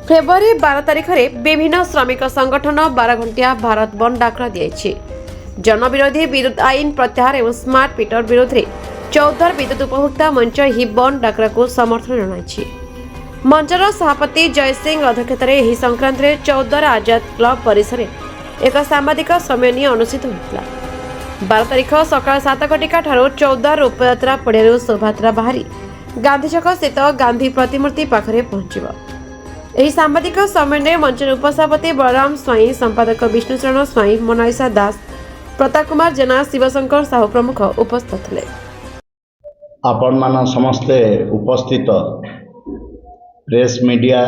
February 12 तारिख में विभिन्न श्रमिक संगठन 12 घंटिया भारत बंद डाकरा दिए। जनविरोधी विद्युत आईन प्रत्याहार और स्मार्ट मीटर विरोध में 14 विद्युत उपभोक्ता मंच ही बंद डाकरा को समर्थन जनाई। मंचर सभापति जय सिंह अध्यक्षतार यह संक्रांत 14 आजाद क्लब परिसर में एक सांबादिक सम्मेलन अनुष्ठित होता। 12 तारिख सकाल 7 घटिका 14 रूपयात्रा पड़िया शोभायात्रा बाहरी गांधी छक स्थित गांधी प्रतिमूर्ति पाखरे पहुंचब। ଏହି ସାମ୍ବାଦିକ ସମ୍ମିଳନୀରେ ମଞ୍ଚର ଉପସଭାପତି ବଳରାମ ସ୍ୱାଇଁ, ସମ୍ପାଦକ ବିଷ୍ଣୁଚରଣ ସ୍ୱାଇଁ, ମୋନାଲିସା ଦାସ, ପ୍ରତାପ କୁମାର ଜେନା, ଶିବଶଙ୍କର ସାହୁ ପ୍ରମୁଖ ଉପସ୍ଥିତ ଥିଲେ। आपण समस्ते उपस्थित प्रेस मीडिया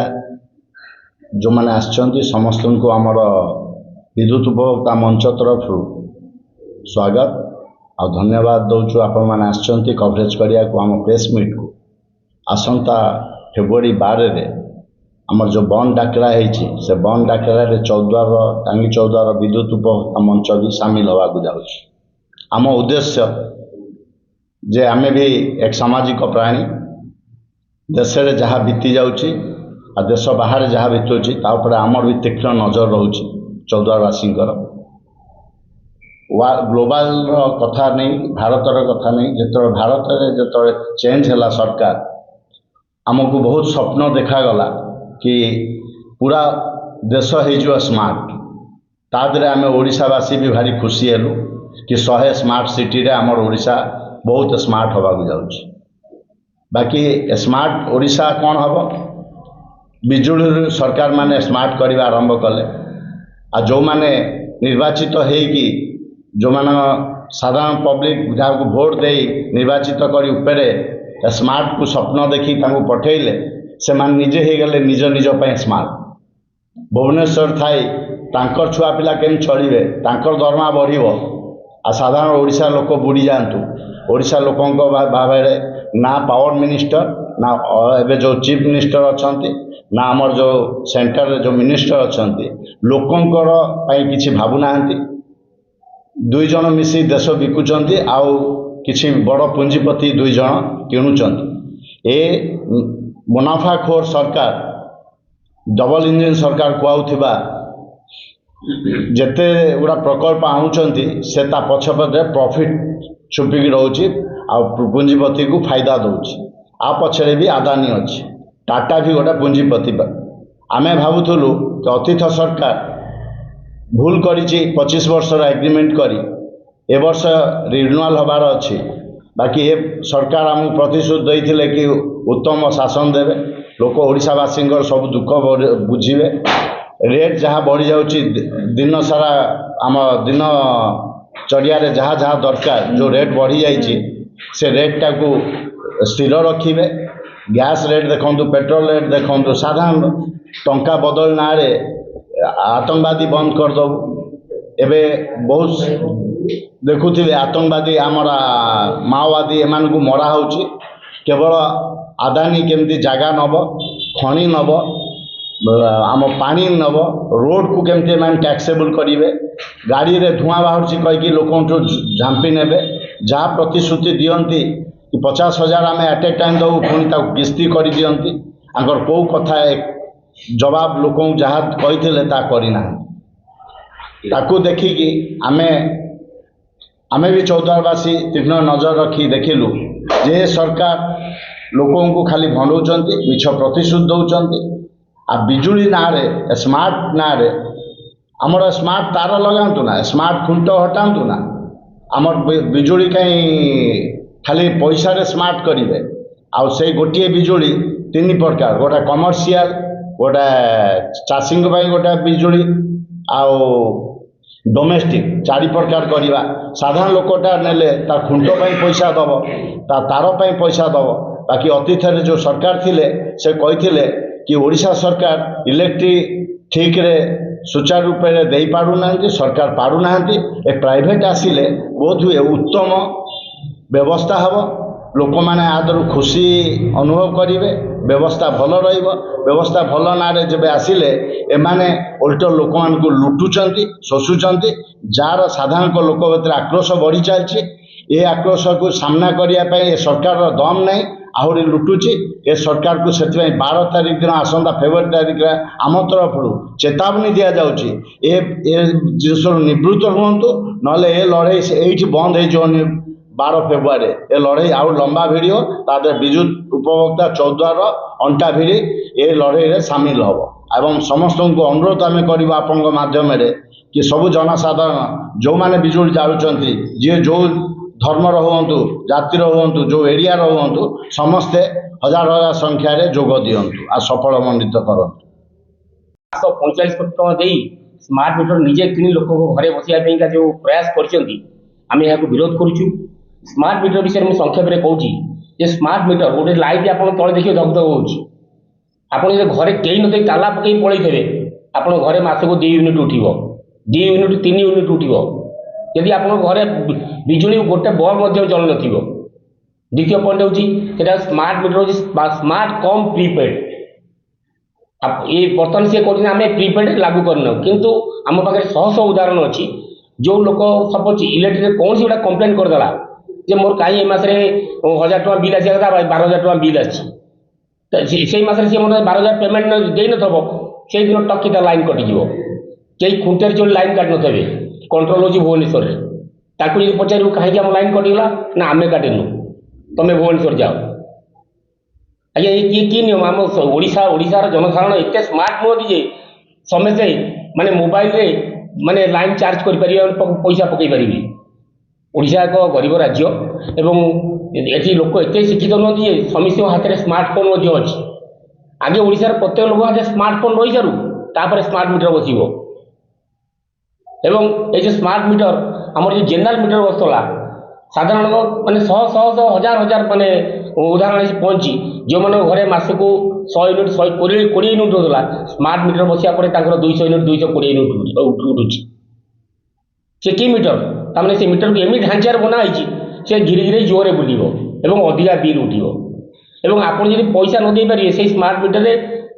जो मैंने आसचंती समस्त को आमर विद्युत उपभोक्ता मंच तरफ स्वागत और धन्यवाद दौचु। आपण मैंने आसचंती कवरेज करिया को आम प्रेस मीट को आसंता फेब्रुआरी 12 रे आमर जो बंद डाकरा से बंद डाकरा टांगी 14 विद्युत उपभोक्ता मंच भी सामिल होगा जाऊँच। आम उद्देश्य जे आमे भी एक सामाजिक प्राणी देश में जहाँ बीती जाऊँगी आ देश बाहर जहाँ बीतुची आमर भी तीक्ष्ण नजर रोचे। 14वासी ग्लोबाल कथा नहीं, भारतर कथा नहीं। जो भारत में जो चेंज है सरकार आमको बहुत स्वप्न देखागला कि पूरा देश हो स्मार्ट। तादरे आम ओडिशावासी भी भारी खुशी हेलु कि 100 स्मार्ट सिटी रे आमर ओडिशा बहुत स्मार्ट होगा जाऊँगी। बाकी स्मार्ट ओडिशा कौन हम बिजुली सरकार माने स्मार्ट करने आरंभ कले आ जो माने निर्वाचित होगी जो मान साधारण पब्लिक जहाँ को भोट दे निर्वाचित करी उपरे स्मार्ट को स्वप्न देखी पठेले से मान निजे हो गले निज निज स्मार्ट। भुवनेश्वर थाई तांकर छुआ पिला केम चलिए तांकर दरमा बढ़िव आ साधारण ओडिशा लोक बुड़ी जातु। ओडिशा लोकों भाव ना पावर मिनिस्टर ना एबे जो चीफ मिनिस्टर अच्छा ना आमर जो सेंटर जो मिनिस्टर अच्छा लोकंकर किसी भावुना। दुई जन मिसी देश बिकुचंती आउ किसी बड़ पुंजीपति दुई जन किणुचंती। ए मुनाफाखोर सरकार डबल इंजिन सरकार कहूथिबा जेते गुड़ा प्रकल्प आणुचंती से ता पछपटे प्रॉफिट छुपिकी रोची आ पुंजीपति को फायदा दौची। आ पछरे भी अदानी अच्छी टाटा भी गोटे पुंजीपति। आमे भावुलु कि अतीत सरकार भूल करी 25 वर्षर एग्रीमेंट करी ए वर्ष रिन्यूअल हबार अच्छी। बाकी ए सरकार आमको प्रतिश्रुति देते कि उत्तम शासन देवे लोक ओडिशावासी सब दुख बुझे। रेट जहाँ बढ़ी जाऊँगी दिन सारा आम दिन चढ़िया जहाँ जहाँ दरकार जो रेट बढ़ी जाइए से रेट टाकू स्थिर रखिए। गैस रेट देखु, पेट्रोल रेट देखु, साधारण टंका बदल ना आतंकवादी बंद करदे। एबे बहुत देखुवे आतंकवादी आमर माओवादी एमान को मरा हो केवल अदानी केमती जगह नब खनि नब आम पानी नब रोड को केमती टैक्सेबल करेंगे गाड़ी रे धुआं बाहर कहीकि लोक झांपी ने जहाँ प्रतिश्रुति दियंती कि 50,000 आम एट ए टाइम दू पुणी किस्ती कर दियंती आंकर कौ कथा जवाब लोक जहाँ कही करना ताकू देखिकी आमे भी 14वासी तीक्ष्ण नजर रखी देखिलु जे सरकार लोकों को खाली भंडौंट मिछ प्रतिश्रुति दौरान आ बिजुली ना स्मार्ट ना आमर स्मार्ट तार लगातु ना स्मार्ट खुंट हटातु ना आमर बिजुली कहीं खाली पैसा रे स्मार्ट करेंगे। आउ से गोटे बिजुली 3 प्रकार गोटे कमर्शियल गोटे चाषी गोटे बिजुली आउ डोमेस्टिक 4 प्रकार करवा। साधारण लोकटा नेले तार खुंट पैसा दब ता तार पैसा दब। बाकी अतीत जो सरकार थिले से कही कि ओडिशा सरकार इलेक्ट्रिक ठीक रे सुचारू रूप से दे पारुना सरकार पारुना ए प्राइवेट आसिले बहुत हुए उत्तम व्यवस्था हम लोक मैंने आदर खुशी अनुभव करेंगे। व्यवस्था भल व्यवस्था भल ना जब आसिले एमाने उल्ट लोक मान लुटुचंती शोषुचंती जार साधारण लोक भीतर आक्रोश बढ़ी चलती। ये आक्रोश को सामना करने सरकार दम नहीं ଆହୁରି ଲୁଟୁଛି। ଏ ସରକାରକୁ ସେଥିପାଇଁ 12 ତାରିଖ ଦିନ ଆସନ୍ତା ଫେବୃଆରୀ ତାରିଖରେ ଆମ ତରଫରୁ ଚେତାବନୀ ଦିଆଯାଉଛି, ଏ ଜିନିଷରୁ ନିବୃତ୍ତ ହୁଅନ୍ତୁ, ନହେଲେ ଏ ଲଢ଼େଇ ଏଇଠି ବନ୍ଦ ହେଇଯିବନି। 12 ଫେବୃଆରୀ ଏ ଲଢ଼େଇ ଆଉ ଲମ୍ବା ଭିଡ଼ିବ, ତା ଦେହରେ ବିଦ୍ୟୁତ୍ ଉପଭୋକ୍ତା ଚୌଦ୍ୱାର ଅଣ୍ଟା ଭିଡ଼ି ଏ ଲଢ଼େଇରେ ସାମିଲ ହେବ। ଏବଂ ସମସ୍ତଙ୍କୁ ଅନୁରୋଧ ଆମେ କରିବା ଆପଣଙ୍କ ମାଧ୍ୟମରେ କି ସବୁ ଜନସାଧାରଣ ଯେଉଁମାନେ ବିଜୁଳି ଜାଳୁଛନ୍ତି, ଯିଏ ଯେଉଁ ଧର୍ମର ହୁଅନ୍ତୁ, ଜାତିର ହୁଅନ୍ତୁ, ଯେଉଁ ଏରିଆର ହୁଅନ୍ତୁ, ସମସ୍ତେ ହଜାର ହଜାର ସଂଖ୍ୟାରେ ଯୋଗ ଦିଅନ୍ତୁ ଆଉ ସଫଳମଣ୍ଡିତ କରନ୍ତୁ। 45 କୋଟି ଟଙ୍କା ଦେଇ ସ୍ମାର୍ଟ ମିଟର ନିଜେ କିଣି ଲୋକଙ୍କ ଘରେ ବସିବା ପାଇଁକା ଯେଉଁ ପ୍ରୟାସ କରିଛନ୍ତି, ଆମେ ଏହାକୁ ବିରୋଧ କରୁଛୁ। ସ୍ମାର୍ଟ ମିଟର ବିଷୟରେ ମୁଁ ସଂକ୍ଷେପରେ କହୁଛି ଯେ ସ୍ମାର୍ଟ ମିଟର ଗୋଟେ ଲାଇଟ୍ ଆପଣ ତଳେ ଦେଖିବେ ଧକ ଧକ ହେଉଛି। ଆପଣ ଯଦି ଘରେ କେହି ନଥିବେ ତାଲା ପକାଇ ପଳେଇଥିବେ, ଆପଣଙ୍କ ଘରେ ମାସକୁ 2 ୟୁନିଟ୍ ଉଠିବ, 2 ୟୁନିଟ୍ 3 ୟୁନିଟ୍ ଉଠିବ। ଯଦି ଆପଣଙ୍କ ଘରେ ବିଜୁଳି ଗୋଟେ ବଲ୍ବ ମଧ୍ୟ ଜଳୁନଥିବ। ଦ୍ୱିତୀୟ ପଏଣ୍ଟ ହେଉଛି ସେଟା ସ୍ମାର୍ଟ ମିଟର ହେଉଛି ସ୍ମାର୍ଟ କମ୍ ପ୍ରିପେଡ୍। ଏ ବର୍ତ୍ତମାନ ସିଏ କହୁଛନ୍ତି ଆମେ ପ୍ରିପେଡ୍ ଲାଗୁ କରିନାହୁଁ, କିନ୍ତୁ ଆମ ପାଖରେ ଶହ ଶହ ଉଦାହରଣ ଅଛି। ଯେଉଁ ଲୋକ ସପୋଜ ଇଲେକ୍ଟ୍ରିରେ କୌଣସି ଗୋଟେ କମ୍ପ୍ଲେନ୍ କରିଦେଲା ଯେ ମୋର କାହିଁ ଏ ମାସରେ 1000 ଟଙ୍କା ବିଲ୍ ଆସିବା କଥା 12000 ଟଙ୍କା ବିଲ୍ ଆସିଛି, ସେଇ ମାସରେ ସିଏ ମୋତେ 12000 ପେମେଣ୍ଟ ଦେଇନଥିବ, ସେଇଦିନ ଟକି ତା ଲାଇନ୍ କଟିଯିବ। କେହି ଖୁଣ୍ଟରେ ଯେଉଁ ଲାଇନ୍ କାଟିନଥିବେ, କଣ୍ଟ୍ରୋଲ ହେଉଛି ଭୁବନେଶ୍ୱରରେ। ତାକୁ ଯଦି ପଚାରିବୁ କାହିଁକି ଆମ ଲାଇନ୍ କଟିଗଲା, ନା ଆମେ କାଟିନୁ, ତମେ ଭୁବନେଶ୍ୱର ଯାଅ। ଆଜ୍ଞା ଏ କି ନିୟମ? ଆମ ଓଡ଼ିଶାର ଜନସାଧାରଣ ଏତେ ସ୍ମାର୍ଟ ନୁହନ୍ତି ଯେ ସମସ୍ତେ ମାନେ ମୋବାଇଲରେ ମାନେ ଲାଇନ୍ ଚାର୍ଜ କରିପାରିବେ, ପଇସା ପକାଇ ପାରିବେ। ଓଡ଼ିଶା ଏକ ଗରିବ ରାଜ୍ୟ ଏବଂ ଏଠି ଲୋକ ଏତେ ଶିକ୍ଷିତ ନୁହନ୍ତି ଯେ ସମସ୍ତଙ୍କ ହାତରେ ସ୍ମାର୍ଟଫୋନ୍ ମଧ୍ୟ ଅଛି। ଆଗେ ଓଡ଼ିଶାର ପ୍ରତ୍ୟେକ ଲୋକ ହାତରେ ସ୍ମାର୍ଟଫୋନ୍ ରହିସାରୁ ତାପରେ ସ୍ମାର୍ଟ ମିଟର ବସିବ। ଏବଂ এই যে স্মার্ট মিটর আমার যে জেনারেল মিটর বসলা সাধারণত মানে শহ শহ শহ হাজার হাজার মানে উদাহরণ এসে পৌঁছি যে ঘরে মাসকু 100 यूनिट 120 यूनिट होता स्मार्ट मिटर बसिया पर 200 यूनिट 220 यूनिट उठुची। से कि मिटर तार से मिटर को एमि ढांचार बनाई से घिरी घिरी जोरे बुलिब एवं अधिका बिल उठिब। एवं आप पैसा न दे पारे से स्मार्ट मिटर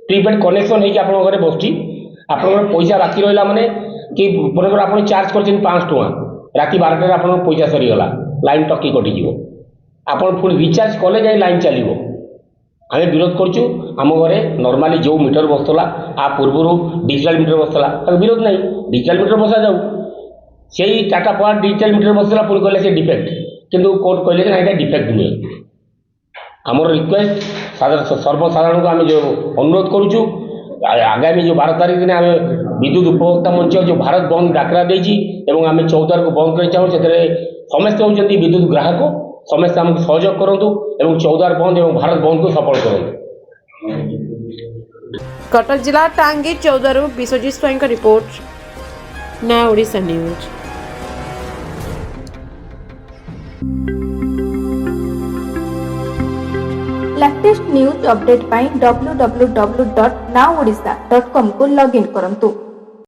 प्रिपेड कनेक्शन होगी आप घरे बसुची आप पैसा बाकी रहा मैंने कि मनकर आप चार्ज कर 500 टका राति 12 आप पैसा सरीगला लाइन टकी कटिज आप पुणी रिचार्ज कले जाए लाइन चलो। आम विरोध करुँ आम घरे नॉर्मली जो मीटर बसला आ पूर्व डिजिटल मीटर बसला विरोध नहीं डिजिटल मीटर बसा जाऊ से टाटा पावर डिजिटल मीटर बसला पुणी कहले से डिफेक्ट किंतु कोर्ट कहले कि ना डिफेक्ट नुहे। आमर रिक्वेस्ट सर्वसाधारण को आम जो अनुरोध करुँ आगामी जो 12 तारीख दिन आम विद्युत उपभोक्ता मंच जो भारत बंद डाकरा देती आम 14 को बंद कर चाहूँ से समस्ते होती विद्युत ग्राहक समस्ते आमको सहयोग करूँ और 14 बंद और भारत बंद को सफल करूँ। कटक जिला टांगी 14 विश्वजीत स्वाई का रिपोर्ट ना Odisha news. Latest news update पाई www.nowodisha.com को लॉगिन करंतु।